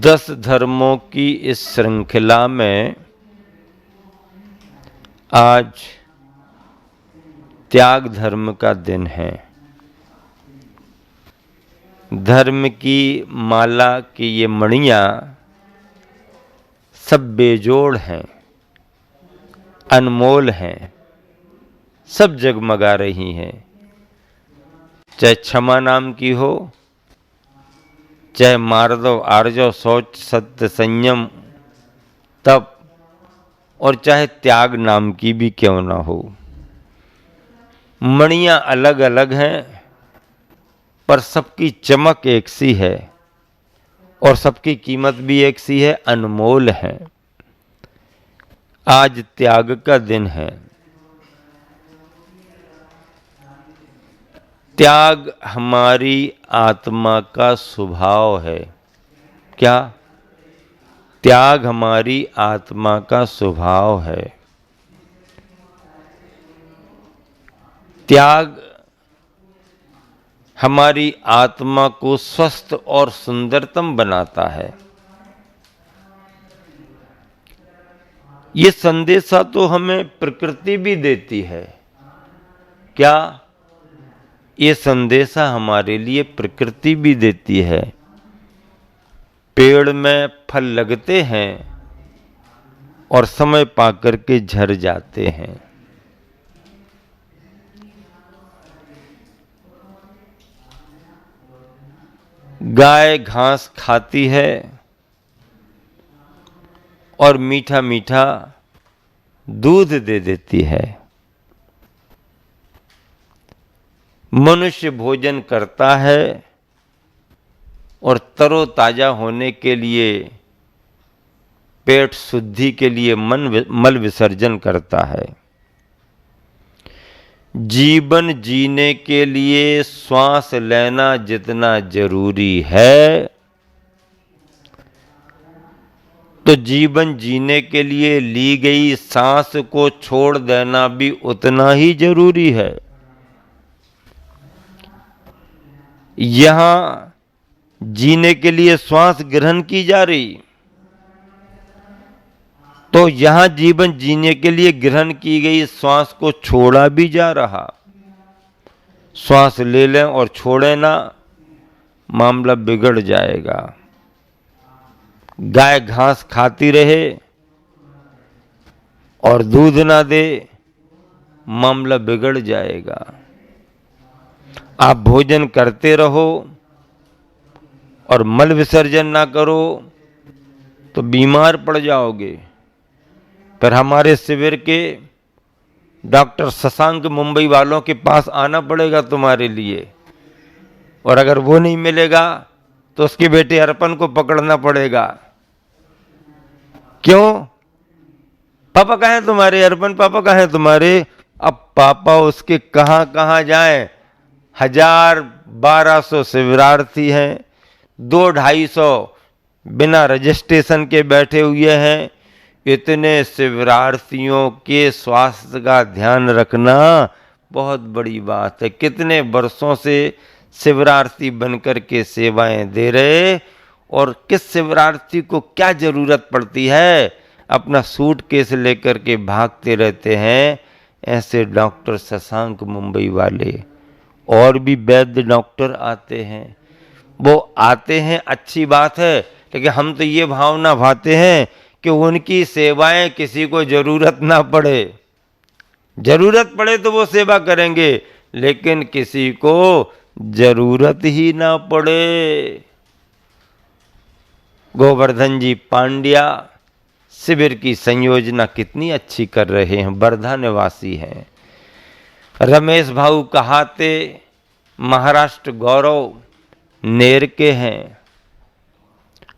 10 धर्मों की इस श्रृंखला में आज त्याग धर्म का दिन है। धर्म की माला की ये मणियां सब बेजोड़ हैं, अनमोल हैं, सब जगमगा रही हैं। चाहे क्षमा नाम की हो, चाहे मार्दव, आर्जव, शौच, सत्य, संयम, तप, और चाहे त्याग नाम की भी क्यों ना हो। मणियां अलग अलग हैं पर सबकी चमक एक सी है और सबकी कीमत भी एक सी है, अनमोल है। आज त्याग का दिन है। त्याग हमारी आत्मा का स्वभाव है। क्या? त्याग हमारी आत्मा का स्वभाव है। त्याग हमारी आत्मा को स्वस्थ और सुंदरतम बनाता है। ये संदेशा तो हमें प्रकृति भी देती है। क्या? ये संदेशा हमारे लिए प्रकृति भी देती है। पेड़ में फल लगते हैं और समय पाकर के झड़ जाते हैं। गाय घास खाती है और मीठा मीठा दूध दे देती है। मनुष्य भोजन करता है और तरोताजा होने के लिए, पेट शुद्धि के लिए मल विसर्जन करता है। जीवन जीने के लिए श्वास लेना जितना जरूरी है, तो जीवन जीने के लिए ली गई सांस को छोड़ देना भी उतना ही जरूरी है। यहां जीने के लिए श्वास ग्रहण की जा रही, तो यहां जीवन जीने के लिए ग्रहण की गई श्वास को छोड़ा भी जा रहा। श्वास ले लें और छोड़े ना, मामला बिगड़ जाएगा। गाय घास खाती रहे और दूध ना दे, मामला बिगड़ जाएगा। आप भोजन करते रहो और मल विसर्जन ना करो तो बीमार पड़ जाओगे। पर हमारे शिविर के डॉक्टर शशांक मुंबई वालों के पास आना पड़ेगा तुम्हारे लिए, और अगर वो नहीं मिलेगा तो उसके बेटे अर्पण को पकड़ना पड़ेगा। क्यों? पापा कहाँ हैं तुम्हारे? अर्पण पापा कहाँ हैं तुम्हारे? अब पापा उसके कहाँ कहाँ जाएं? 1000-1200 शिविरार्थी हैं, 200-250 बिना रजिस्ट्रेशन के बैठे हुए हैं। इतने शिविरार्थियों के स्वास्थ्य का ध्यान रखना बहुत बड़ी बात है। कितने वर्षों से शिविरार्थी बनकर के सेवाएं दे रहे, और किस शिविरार्थी को क्या जरूरत पड़ती है, अपना सूटकेस लेकर के भागते रहते हैं। ऐसे डॉक्टर शशांक मुंबई वाले, और भी वैद्य डॉक्टर आते हैं। वो आते हैं, अच्छी बात है, लेकिन हम तो ये भावना भाते हैं कि उनकी सेवाएं किसी को जरूरत ना पड़े। जरूरत पड़े तो वो सेवा करेंगे, लेकिन किसी को जरूरत ही ना पड़े। गोवर्धन जी पांड्या शिविर की संयोजना कितनी अच्छी कर रहे हैं, वर्धा निवासी हैं। रमेश भाऊ कहाते महाराष्ट्र गौरव नेर के हैं।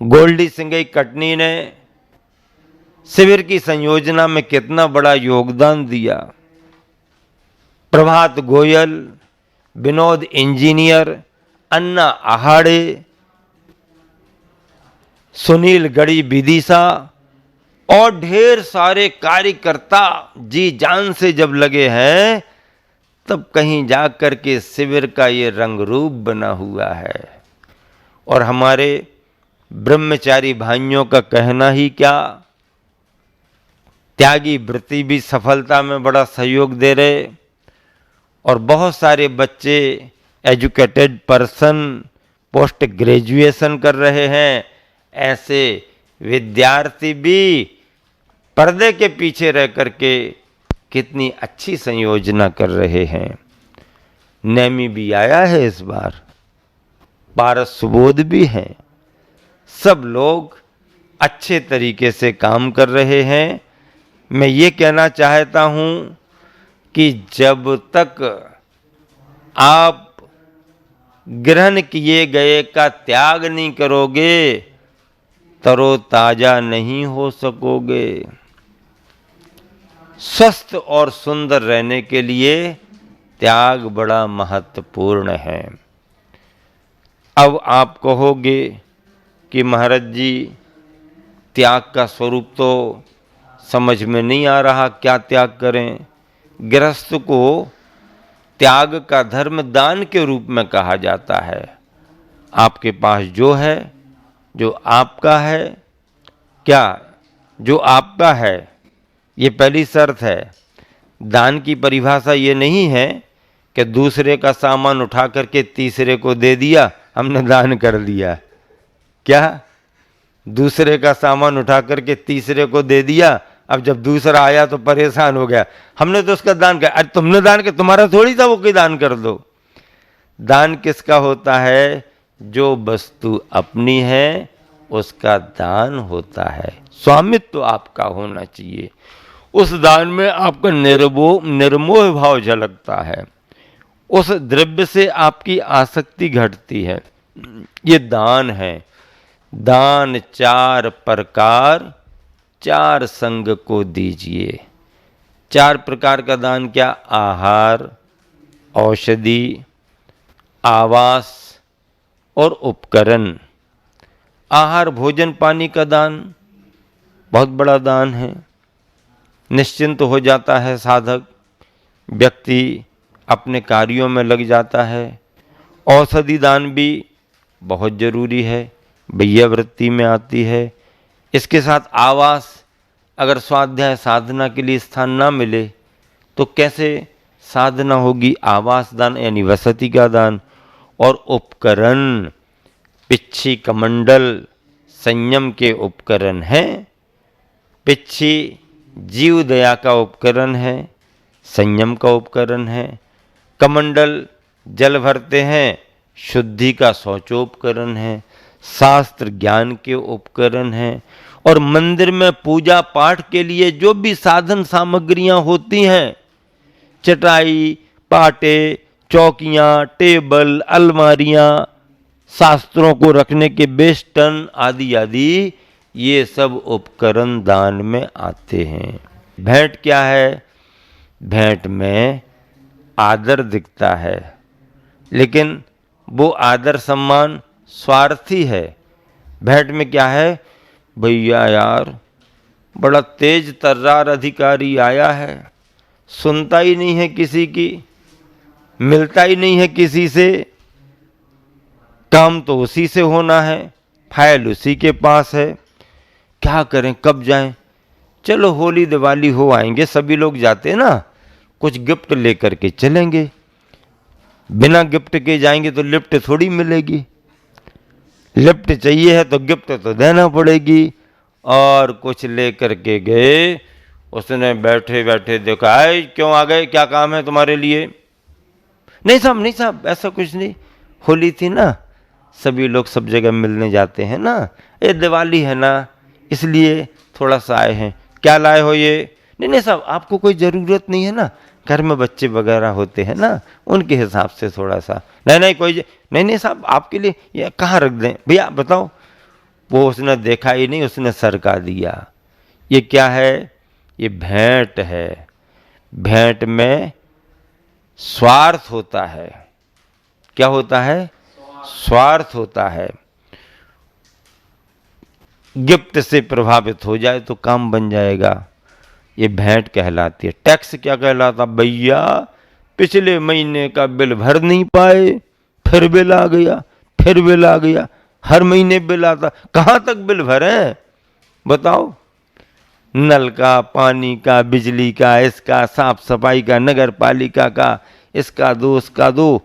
गोल्डी सिंगई कटनी ने शिविर की संयोजना में कितना बड़ा योगदान दिया। प्रभात गोयल, विनोद इंजीनियर, अन्ना आहाड़े, सुनील गड़ी विदिशा और ढेर सारे कार्यकर्ता जी जान से जब लगे हैं, तब कहीं जाकर के शिविर का ये रंग रूप बना हुआ है। और हमारे ब्रह्मचारी भाइयों का कहना ही क्या, त्यागी वृत्ति भी सफलता में बड़ा सहयोग दे रहे। और बहुत सारे बच्चे एजुकेटेड पर्सन पोस्ट ग्रेजुएशन कर रहे हैं, ऐसे विद्यार्थी भी पर्दे के पीछे रह करके कितनी अच्छी संयोजना कर रहे हैं। नेमी भी आया है इस बार, पारस सुबोध भी हैं, सब लोग अच्छे तरीके से काम कर रहे हैं। मैं ये कहना चाहता हूँ कि जब तक आप ग्रहण किए गए का त्याग नहीं करोगे, तरोताजा नहीं हो सकोगे। स्वस्थ और सुंदर रहने के लिए त्याग बड़ा महत्वपूर्ण है। अब आप कहोगे कि महाराज जी, त्याग का स्वरूप तो समझ में नहीं आ रहा, क्या त्याग करें। गृहस्थ को त्याग का धर्म दान के रूप में कहा जाता है। आपके पास जो है, जो आपका है, क्या जो आपका है, ये पहली शर्त है। दान की परिभाषा ये नहीं है कि दूसरे का सामान उठा करके तीसरे को दे दिया, हमने दान कर दिया। क्या दूसरे का सामान उठा करके तीसरे को दे दिया, अब जब दूसरा आया तो परेशान हो गया, हमने तो उसका दान किया। अरे तुमने दान किया, तुम्हारा थोड़ी था वो, कोई दान कर दो। दान किसका होता है? जो वस्तु अपनी है उसका दान होता है। स्वामित्व तो आपका होना चाहिए। उस दान में आपका निर्मोह भाव झलकता है, उस द्रव्य से आपकी आसक्ति घटती है। ये दान है। दान 4 प्रकार 4 संग को दीजिए। 4 प्रकार का दान क्या? आहार, औषधि, आवास और उपकरण। आहार भोजन पानी का दान बहुत बड़ा दान है। निश्चिंत हो जाता है साधक, व्यक्ति अपने कार्यों में लग जाता है। औषधि दान भी बहुत जरूरी है, भैया वृत्ति में आती है। इसके साथ आवास, अगर स्वाध्याय साधना के लिए स्थान ना मिले तो कैसे साधना होगी? आवास दान यानी वसति का दान। और उपकरण, पिच्छी कमंडल संयम के उपकरण हैं। पिच्छी जीव दया का उपकरण है, संयम का उपकरण है। कमंडल जल भरते हैं, शुद्धि का शौचोपकरण है। शास्त्र ज्ञान के उपकरण हैं। और मंदिर में पूजा पाठ के लिए जो भी साधन सामग्रियां होती हैं, चटाई, पाटे, चौकियां, टेबल, अलमारियां, शास्त्रों को रखने के बेस्टन आदि आदि, ये सब उपकरण दान में आते हैं। भेंट क्या है? भेंट में आदर दिखता है, लेकिन वो आदर सम्मान स्वार्थी है। भेंट में क्या है? भैया यार बड़ा तेज तर्रार अधिकारी आया है, सुनता ही नहीं है किसी की, मिलता ही नहीं है किसी से, काम तो उसी से होना है, फाइल उसी के पास है, क्या करें, कब जाएं? चलो होली दिवाली हो आएंगे, सभी लोग जाते हैं ना, कुछ गिफ्ट लेकर के चलेंगे। बिना गिफ्ट के जाएंगे तो लिफ्ट थोड़ी मिलेगी, लिफ्ट चाहिए है तो गिफ्ट तो देना पड़ेगी। और कुछ लेकर के गए, उसने बैठे बैठे देखा, आए क्यों आ गए, क्या काम है तुम्हारे लिए? नहीं साहब ऐसा कुछ नहीं, होली थी ना, सभी लोग सब जगह मिलने जाते हैं ना, ये दिवाली है ना, इसलिए थोड़ा सा आए हैं। क्या लाए हो ये? नहीं साहब आपको कोई ज़रूरत नहीं है ना, घर में बच्चे वगैरह होते हैं ना, उनके हिसाब से थोड़ा सा। नहीं साहब आपके लिए ये कहाँ रख दें भैया बताओ। वो उसने देखा ही नहीं, उसने सरका दिया। ये क्या है? ये भेंट है। भेंट में स्वार्थ होता है। क्या होता है? स्वार्थ होता है। गिफ्ट से प्रभावित हो जाए तो काम बन जाएगा, ये भेंट कहलाती है। टैक्स क्या कहलाता? भैया पिछले महीने का बिल भर नहीं पाए, फिर बिल आ गया, फिर बिल आ गया। हर महीने बिल आता, कहाँ तक बिल भरें बताओ? नल का, पानी का, बिजली का, इसका, साफ सफाई का, नगर पालिका का, इसका दो उसका दो,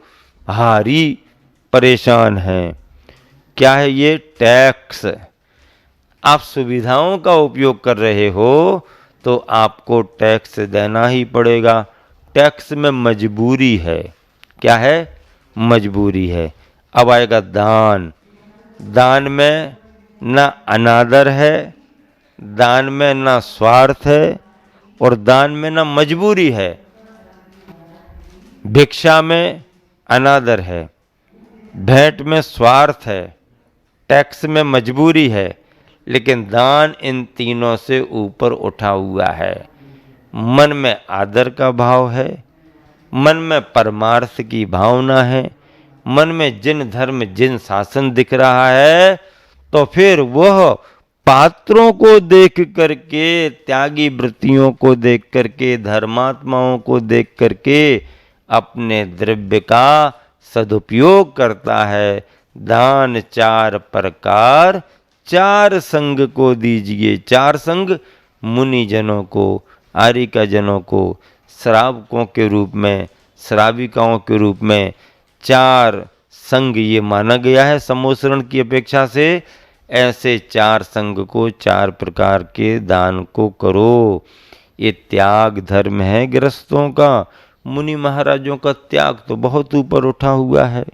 भारी परेशान हैं। क्या है ये? टैक्स। आप सुविधाओं का उपयोग कर रहे हो तो आपको टैक्स देना ही पड़ेगा। टैक्स में मजबूरी है। क्या है? मजबूरी है। अब आएगा दान। दान में ना अनादर है, दान में ना स्वार्थ है, और दान में ना मजबूरी है। भिक्षा में अनादर है, भेंट में स्वार्थ है, टैक्स में मजबूरी है, लेकिन दान इन तीनों से ऊपर उठा हुआ है। मन में आदर का भाव है, मन में परमार्थ की भावना है, मन में जिन धर्म जिन शासन दिख रहा है, तो फिर वह पात्रों को देख करके, त्यागी वृत्तियों को देख करके, धर्मात्माओं को देख करके अपने द्रव्य का सदुपयोग करता है। दान 4 प्रकार, 4 संग को दीजिए। 4 संग मुनिजनों को, आरिका को, श्रावकों के रूप में, श्राविकाओं के रूप में 4 संग ये माना गया है सम्मोसरण की अपेक्षा से। ऐसे 4 संग को, 4 प्रकार के दान को करो। ये त्याग धर्म है गृहस्थों का। मुनि महाराजों का त्याग तो बहुत ऊपर उठा हुआ है।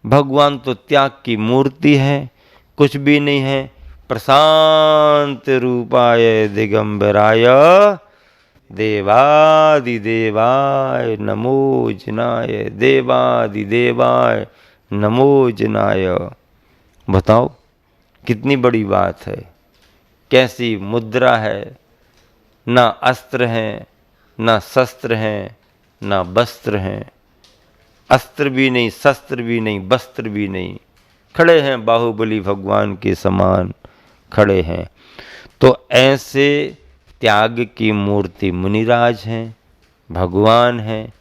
भगवान तो त्याग की मूर्ति है, कुछ भी नहीं है। प्रशांत रूपाय दिगंबराय देवादिदेवाय नमो जनाय, देवादिदेवाय नमो जनाय। बताओ कितनी बड़ी बात है, कैसी मुद्रा है। ना अस्त्र हैं, ना शस्त्र हैं, ना वस्त्र हैं। अस्त्र भी नहीं, शस्त्र भी नहीं, वस्त्र भी नहीं, खड़े हैं बाहुबली भगवान के समान खड़े हैं। तो ऐसे त्याग की मूर्ति मुनिराज हैं, भगवान हैं,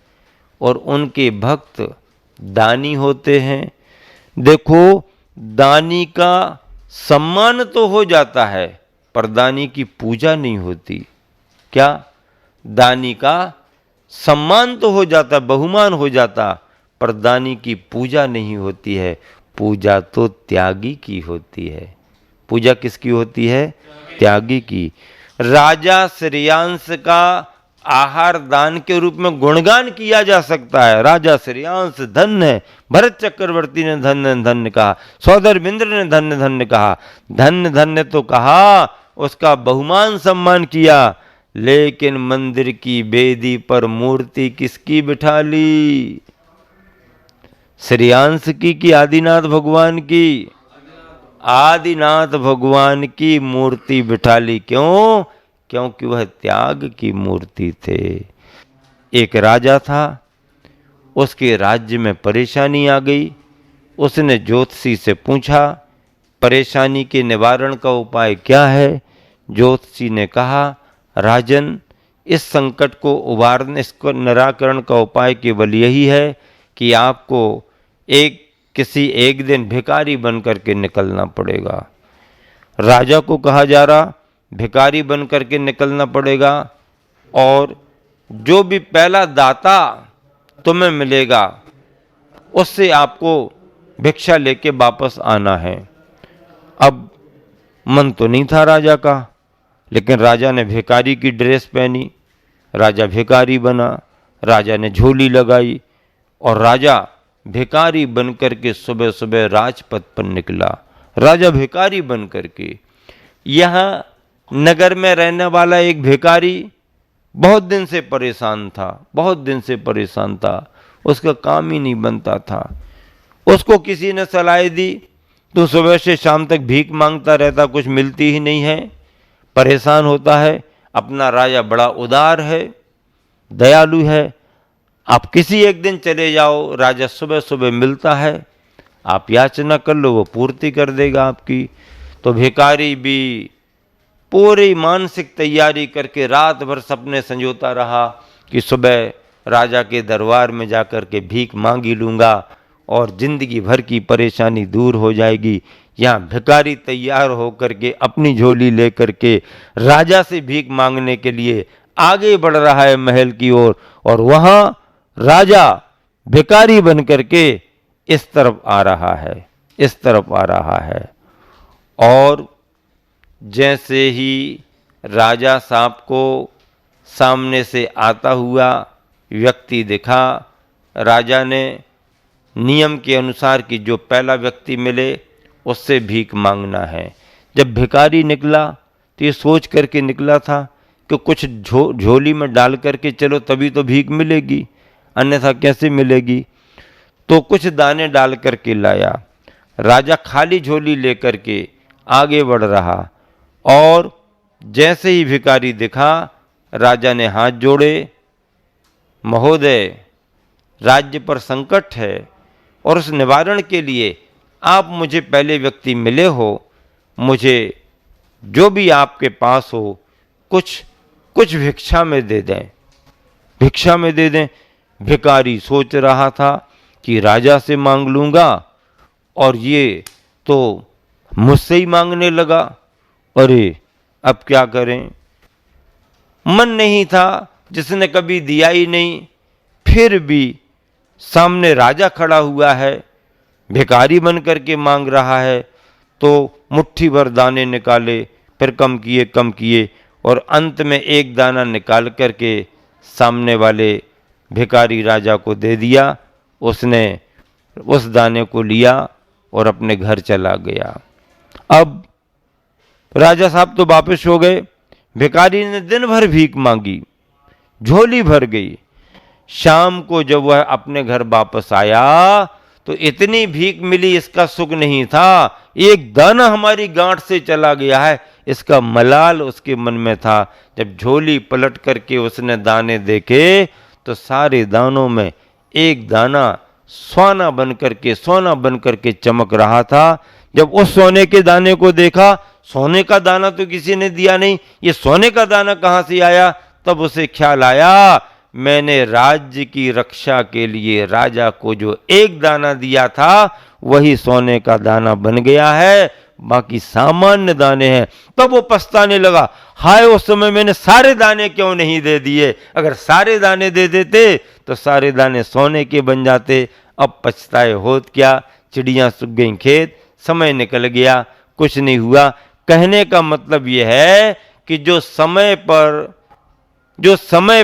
और उनके भक्त दानी होते हैं। देखो, दानी का सम्मान तो हो जाता है, पर दानी की पूजा नहीं होती। क्या? दानी का सम्मान तो हो जाता, बहुमान हो जाता, पर दानी की पूजा नहीं होती है। पूजा तो त्यागी की होती है। पूजा किसकी होती है? त्यागी की। राजा श्रेयांश का आहार दान के रूप में गुणगान किया जा सकता है। राजा श्रेयांश धन्य है। भरत चक्रवर्ती ने धन्य धन्य कहा, सौदरबिंद्र ने धन्य धन्य कहा। धन्य धन्य तो कहा, उसका बहुमान सम्मान किया, लेकिन मंदिर की बेदी पर मूर्ति किसकी बिठा ली? श्रेयांश की कि आदिनाथ भगवान की? आदिनाथ भगवान की मूर्ति बिठा ली। क्यों? क्योंकि वह त्याग की मूर्ति थे। एक राजा था, उसके राज्य में परेशानी आ गई। उसने ज्योतिषी से पूछा, परेशानी के निवारण का उपाय क्या है? ज्योतिषी ने कहा, राजन, इस संकट को उबारने, इसको निराकरण का उपाय केवल यही है कि आपको किसी एक दिन भिखारी बन करके निकलना पड़ेगा। राजा को कहा जा रहा, भिखारी बन करके निकलना पड़ेगा, और जो भी पहला दाता तुम्हें मिलेगा उससे आपको भिक्षा लेके वापस आना है। अब मन तो नहीं था राजा का, लेकिन राजा ने भिखारी की ड्रेस पहनी, राजा भिखारी बना, राजा ने झोली लगाई, और राजा भिखारी बनकर के सुबह सुबह राजपथ पर निकला। राजा भिखारी बनकर के। यहाँ नगर में रहने वाला एक भिखारी बहुत दिन से परेशान था, बहुत दिन से परेशान था। उसका काम ही नहीं बनता था। उसको किसी ने सलाह दी, तो सुबह से शाम तक भीख मांगता रहता, कुछ मिलती ही नहीं है, परेशान होता है। अपना राजा बड़ा उदार है, दयालु है। आप किसी एक दिन चले जाओ, राजा सुबह सुबह मिलता है, आप याचना कर लो, वो पूर्ति कर देगा आपकी। तो भिखारी भी पूरी मानसिक तैयारी करके रात भर सपने संजोता रहा कि सुबह राजा के दरबार में जाकर के भीख मांगी लूँगा, और जिंदगी भर की परेशानी दूर हो जाएगी। यहाँ भिखारी तैयार होकर के अपनी झोली लेकर के राजा से भीख मांगने के लिए आगे बढ़ रहा है महल की ओर, और वहां राजा भिखारी बन करके इस तरफ आ रहा है, इस तरफ आ रहा है। और जैसे ही राजा साहब को सामने से आता हुआ व्यक्ति दिखा, राजा ने नियम के अनुसार कि जो पहला व्यक्ति मिले उससे भीख मांगना है। जब भिखारी निकला तो ये सोच करके निकला था कि कुछ झोली में डाल करके चलो तभी तो भीख मिलेगी, अन्यथा कैसे मिलेगी। तो कुछ दाने डाल करके लाया। राजा खाली झोली लेकर के आगे बढ़ रहा, और जैसे ही भिखारी दिखा राजा ने हाथ जोड़े, महोदय राज्य पर संकट है और उस निवारण के लिए आप मुझे पहले व्यक्ति मिले हो, मुझे जो भी आपके पास हो कुछ कुछ भिक्षा में दे दें, भिक्षा में दे दें। भिखारी सोच रहा था कि राजा से मांग लूंगा और ये तो मुझसे ही मांगने लगा, अरे अब क्या करें। मन नहीं था, जिसने कभी दिया ही नहीं, फिर भी सामने राजा खड़ा हुआ है, भिखारी बन करके मांग रहा है, तो मुट्ठी भर दाने निकाले, फिर कम किए और अंत में एक दाना निकाल करके सामने वाले भिखारी राजा को दे दिया। उसने उस दाने को लिया और अपने घर चला गया। अब राजा साहब तो वापस हो गए, भिखारी ने दिन भर भीख मांगी, झोली भर गई। शाम को जब वह अपने घर वापस आया तो इतनी भीख मिली, इसका सुख नहीं था। एक दाना हमारी गांठ से चला गया है, इसका मलाल उसके मन में था। जब झोली पलट करके उसने दाने देखे तो सारे दानों में एक दाना सोना बन करके चमक रहा था। जब उस सोने के दाने को देखा, सोने का दाना तो किसी ने दिया नहीं, ये सोने का दाना कहां से आया। तब उसे ख्याल आया, मैंने राज्य की रक्षा के लिए राजा को जो एक दाना दिया था वही सोने का दाना बन गया है, बाकी सामान्य दाने हैं। तब वो पछताने लगा, हाय उस समय मैंने सारे दाने क्यों नहीं दे दिए। अगर सारे दाने दे देते तो सारे दाने सोने के बन जाते। अब पछताए होत क्या, चिड़ियां सुख गई खेत, समय निकल गया, कुछ नहीं हुआ। कहने का मतलब यह है कि जो समय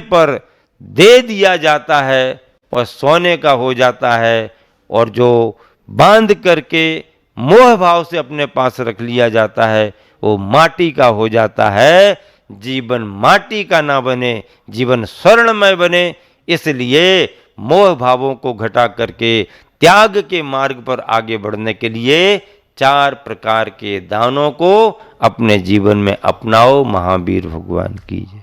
पर दे दिया जाता है वह सोने का हो जाता है, और जो बांध करके मोह भाव से अपने पास रख लिया जाता है वो माटी का हो जाता है। जीवन माटी का ना बने, जीवन स्वर्णमय बने। इसलिए मोह भावों को घटा करके त्याग के मार्ग पर आगे बढ़ने के लिए 4 प्रकार के दानों को अपने जीवन में अपनाओ। महावीर भगवान की जय।